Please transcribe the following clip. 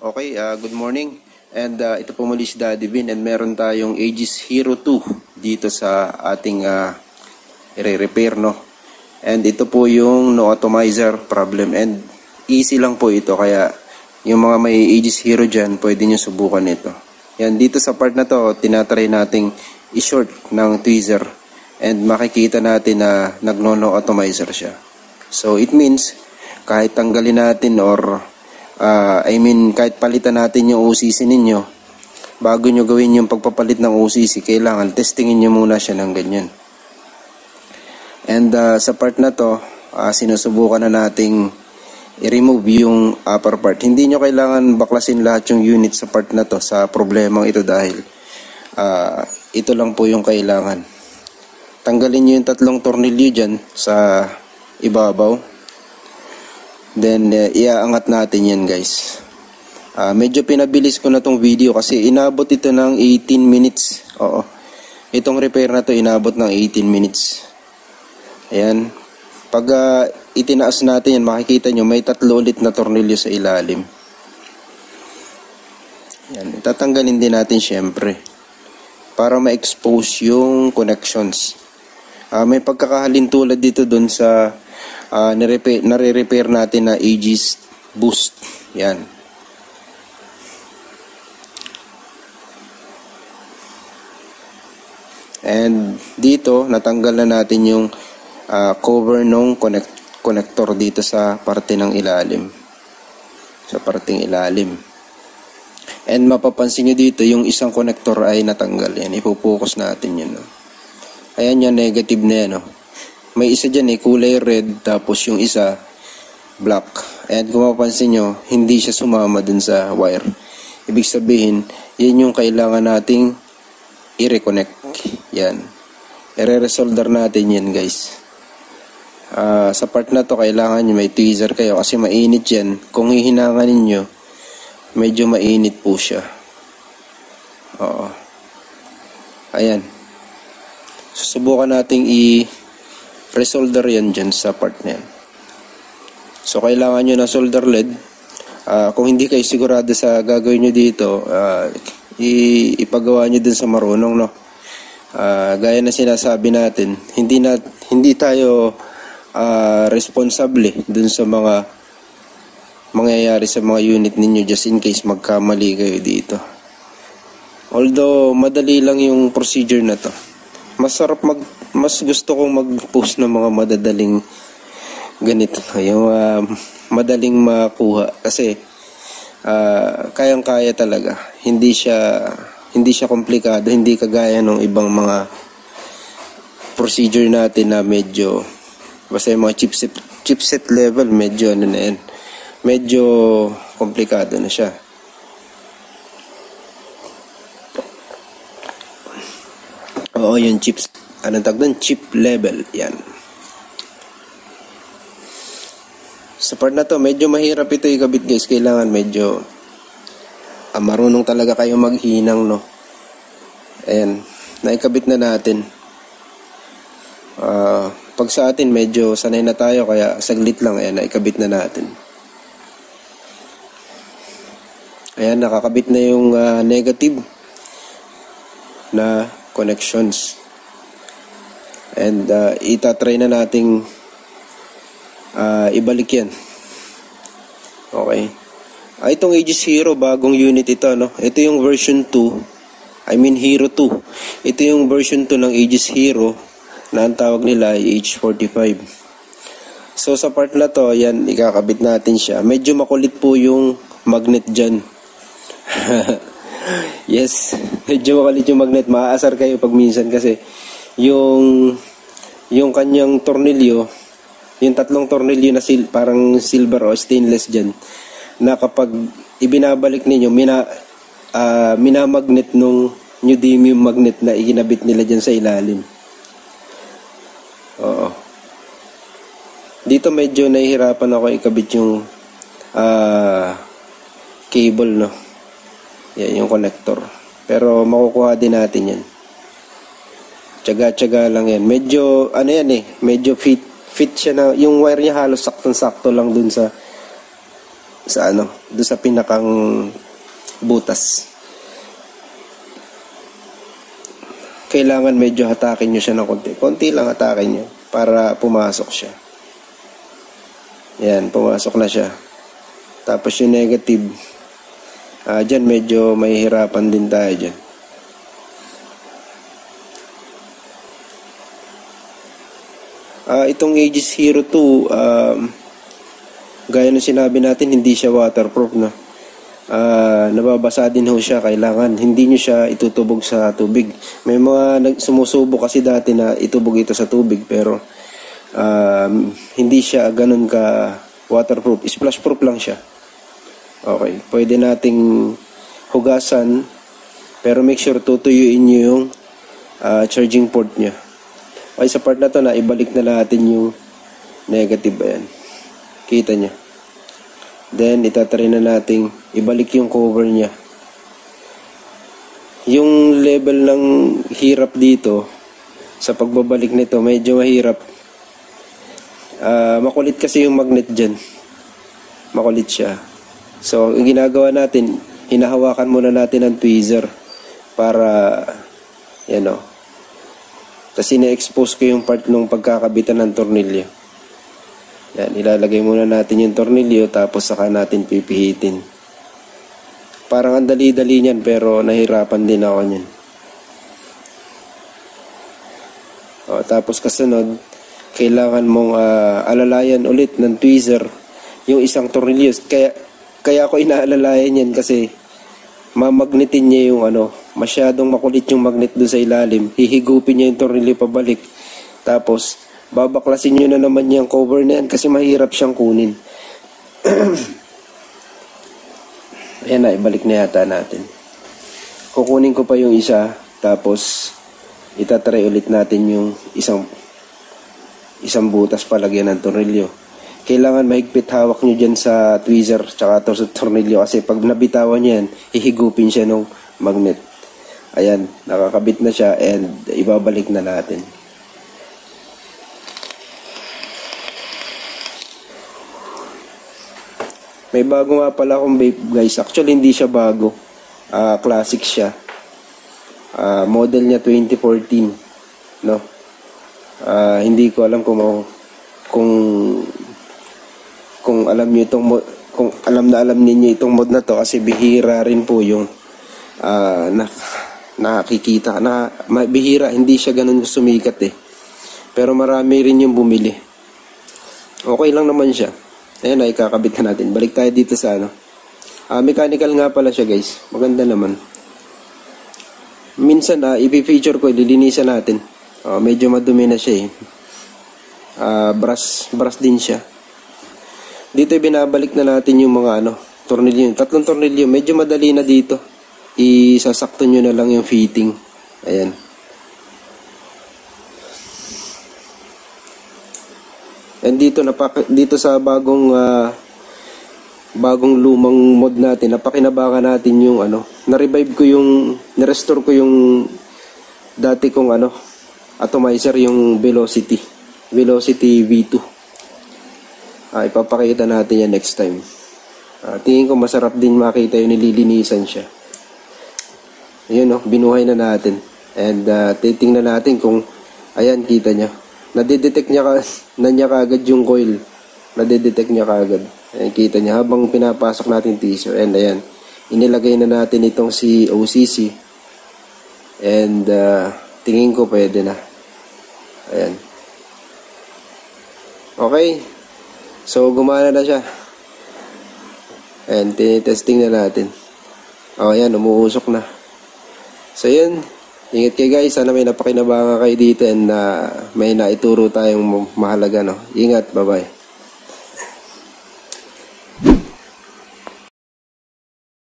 Okay, good morning. And ito po muli si Daddy Vin and meron tayong Aegis Hero 2 dito sa ating i-repair, no? And ito po yung no atomizer problem and easy lang po ito, kaya yung mga may Aegis Hero dyan, pwede nyo subukan ito. Yan, dito sa part na to, tinatry nating i-short ng tweezer and makikita natin na nagno-no atomizer siya. So it means kahit tanggalin natin or kahit palitan natin yung OCC ninyo, bago nyo gawin yung pagpapalit ng OCC, kailangan testingin nyo muna siya ng ganyan. And sa part na to, sinusubukan na nating i-remove yung upper part. Hindi nyo kailangan baklasin lahat yung unit sa part na to sa problemang ito dahil ito lang po yung kailangan. Tanggalin nyo yung tatlong tornilyo dyan sa ibabaw. Then, iaangat natin yan, guys. Medyo pinabilis ko na tong video kasi inabot ito ng 18 minutes. Oo. Itong repair na to inabot ng 18 minutes. Ayan. Pag itinaas natin yan, makikita nyo may tatlo ulit na tornilyo sa ilalim. Ayan. Tatanggalin din natin syempre para ma-expose yung connections. May pagkakahalin tulad dito dun sa nare-repair natin na Aegis boost. Yan. And dito natanggal na natin yung cover ng connector dito sa parte ng ilalim. Sa parting ilalim. And mapapansin nyo dito yung isang connector ay natanggal. Yan, ipo-focus natin yan. No? Ayan yung negative na yan. No? May isa dyan kulay red, tapos yung isa black. And kung mapapansin nyo, hindi siya sumama dun sa wire. Ibig sabihin, yan yung kailangan nating i-reconnect. Yan. I-resolder natin yan, guys. Sa part na to, kailangan nyo may tweezer kayo kasi mainit yan. Kung hihinangan ninyo, medyo mainit po siya. Oo. Ayan. Susubukan nating resolder yan dyan sa part na yan. So, kailangan nyo na solder lead. Kung hindi kayo sigurado sa gagawin nyo dito, ipagawa nyo dun sa marunong, no? Gaya na sinasabi natin, hindi tayo responsable dun sa mga mangyayari sa mga unit ninyo just in case magkamali kayo dito. Although, madali lang yung procedure na to. Mas gusto kong mag-post ng mga madadaling ganito, yung madaling makuha kasi kayang-kaya talaga. Hindi siya komplikado, hindi kagaya ng ibang mga procedure natin na medyo basta yung mga chipset level medyo medyo komplikado na siya. Oo, yung chips, anong tawag doon? Chip level, yan. Sa part na to, medyo mahirap ito ikabit, guys. Kailangan medyo marunong talaga kayo maghinang, no? Ayan, naikabit na natin. Pag sa atin, medyo sanay na tayo, kaya saglit lang, ayan, naikabit na natin. Ayan, nakakabit na yung negative na connections. And itatry na nating ibalik yan. Okay. Itong Aegis Hero, bagong unit ito, no? Ito yung version 2. I mean Hero 2. Ito yung version 2 ng Aegis Hero na ang tawag nila ay H45. So sa part na to, yan, ikakabit natin siya. Medyo makulit po yung magnet dyan. Yes, medyo makalit yung magnet. Maaasar kayo pag minsan kasi yung kanyang tornilyo, yung tatlong tornilyo na parang silver o stainless dyan, na kapag ibinabalik ninyo, minamagnet nung neodymium magnet na ikinabit nila dyan sa ilalim. Oo. Dito medyo nahihirapan ako ikabit yung cable, no? Yan yung connector. Pero makukuha din natin yan. Tsaga-tsaga lang yan. Medyo, medyo fit siya na, yung wire niya halos saktong-sakto lang dun sa sa doon sa pinakang butas. Kailangan medyo hatakin nyo siya ng konti. Konti lang hatakin nyo para pumasok siya. Yan, pumasok na siya. Tapos yung negative, dyan medyo mahihirapan din tayo dyan. Itong Aegis Hero 2, gaya ng sinabi natin, hindi siya waterproof, no? Nababasa din ho siya. Kailangan hindi nyo siya itutubog sa tubig. May mga sumusubo kasi dati na itubog ito sa tubig, pero hindi siya ganun ka waterproof. Splash proof lang siya. Okay, pwede nating hugasan, pero make sure tutuyuin nyo yung charging port nya. Okay, sa part na to na ibalik na natin yung negative. Ayan, kita nya. Then itatry na nating ibalik yung cover nya. Yung level ng hirap dito sa pagbabalik nito, medyo mahirap. Makulit kasi yung magnet dyan. Makulit siya. So ang ginagawa natin, hinahawakan muna natin ang tweezer para yan o. Tapos ina-expose ko yung part ng pagkakabitan ng tornilyo. Yan, ilalagay muna natin yung tornilyo, tapos saka natin pipihitin. Parang ang dali-dali niyan, pero nahirapan din ako niyan. Tapos kasunod, kailangan mong alalayan ulit ng tweezer yung isang tornilyo. Kaya ako inaalalayan yan kasi mamagnetin niya yung masyadong makulit yung magnet doon sa ilalim. Hihigupin niya yung tornilyo pabalik. Tapos babaklasin nyo na naman yung cover na yan kasi mahirap siyang kunin. Ayan na, ibalik na yata natin. Kukunin ko pa yung isa, tapos itatry ulit natin yung isang butas palagyan ng tornilyo. Kailangan mahigpit hawak nyo dyan sa tweezer tsaka sa tornilyo kasi pag nabitawan nyo yan, hihigupin siya ng magnet. Ayan, nakakabit na siya and ibabalik na natin. May bago nga pala akong vape, guys. Actually, hindi siya bago. Classic siya. Model niya 2014. No? Hindi ko alam kung alam niyo itong kung alam ninyo itong mod na to kasi bihira rin po yung nakikita na bihira, hindi siya ganun sumikat pero marami rin yung bumili. Okay lang naman siya. Ayan na, ikakabit na natin. Balik tayo dito sa mechanical nga pala siya, guys. Maganda naman. Minsan ipi-feature ko, lilinisan natin. Medyo madumi na siya brush din siya. Dito binabalik na natin yung mga tornilyo. Tatlong tornilyo. Medyo madali na dito. Isasakto nyo na lang yung fitting. Ayan. And dito sa bagong lumang mod natin, napakinabangan natin yung na-revive ko na-restore ko yung dati kong atomizer, yung Velocity V2. Ipapakita natin yan next time. Tingin ko masarap din makita yung nililinisan siya. Yun binuhay na natin. And titingnan natin kung, ayan, kita nyo. Nadidetect niya kaagad yung coil. Nadidetect niya kaagad. Ayan, kita niya habang pinapasok natin teaser. And ayan, inilagay na natin itong si OCC. And tingin ko pwede na. Ayan. Okay. So gumana na siya. And tinitesting na natin. Ayan, umuusok na. So yun. Ingat kayo, guys. Sana may napakinabangan kayo dito and may naituro tayong mahalaga. Ingat. Bye-bye.